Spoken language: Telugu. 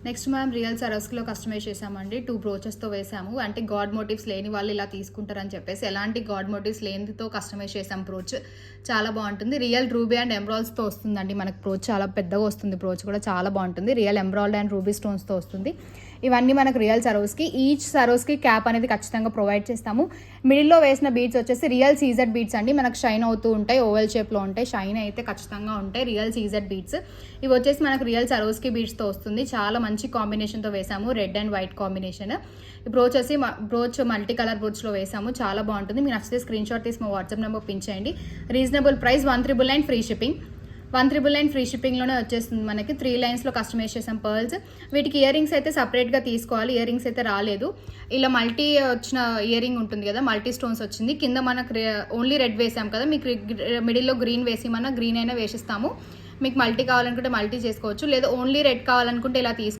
నెక్స్ట్ మనం రియల్ సరోస్కిలో కస్టమైజ్ చేసామండి. 2 బ్రోచెస్తో వేసాము. అంటే గాడ్ మోటివ్స్ లేని వాళ్ళు ఇలా తీసుకుంటారని చెప్పేసి ఎలాంటి గాడ్ మోటివ్స్ లేనితో కస్టమైజ్ చేసాం. బ్రోచ్ చాలా బాగుంటుంది. రియల్ రూబీ అండ్ ఎమరాల్డ్స్తో వస్తుందండి. మనకు బ్రోచ్ చాలా పెద్దగా వస్తుంది. బ్రోచ్ కూడా చాలా బాగుంటుంది. రియల్ ఎమరాల్డ్ అండ్ రూబీ స్టోన్స్తో వస్తుంది. ఇవన్నీ మనకు రియల్ సరోస్కి. ఈచ్ సరోస్కి క్యాప్ అనేది ఖచ్చితంగా ప్రొవైడ్ చేస్తాము. మిడిల్లో వేసిన బీడ్స్ వచ్చేసి రియల్ సీజెడ్ బీడ్స్ అండి. మనకు షైన్ అవుతూ ఉంటాయి, ఓవెల్ షేప్లో ఉంటాయి. షైన్ అయితే ఖచ్చితంగా ఉంటాయి. రియల్ సీజెడ్ బీడ్స్ ఇవి వచ్చేసి మనకు రియల్ సరోస్కి బీడ్స్తో వస్తుంది. చాలా మంచి కాంబినేషన్తో వేసాము. Red and white combination. Brooch వచ్చి బ్రోచ్ మల్టీ కలర్ బ్రోచ్లో వేసాము. చాలా బాగుంటుంది. మీకు నచ్చితే స్క్రీన్ షాట్ తీసి మా వాట్సాప్ నెంబర్ పిన్ చేయండి. Reasonable price 1,999 free shipping. 1,999 free షిప్పింగ్లోనే వచ్చేస్తుంది. మనకి 3 లైన్స్లో కస్టమైజ్ చేసాం పర్ల్స్. వీటికి ఇయర్ రింగ్స్ అయితే సపరేట్గా తీసుకోవాలి. ఇయర్ రింగ్స్ అయితే రాలేదు. ఇలా మల్టీ వచ్చిన ఇయర్ రింగ్ ఉంటుంది కదా, మల్టీ స్టోన్స్ వచ్చింది. కింద మనకు ఓన్లీ రెడ్ వేసాం కదా, మీకు మిడిల్లో గ్రీన్ వేసి గ్రీన్ అయినా వేసిస్తాము. మీకు మల్టీ కావాలనుకుంటే మల్టీ చేసుకోవచ్చు, లేదా ఓన్లీ రెడ్ కావాలనుకుంటే ఇలా తీసుకోవచ్చు.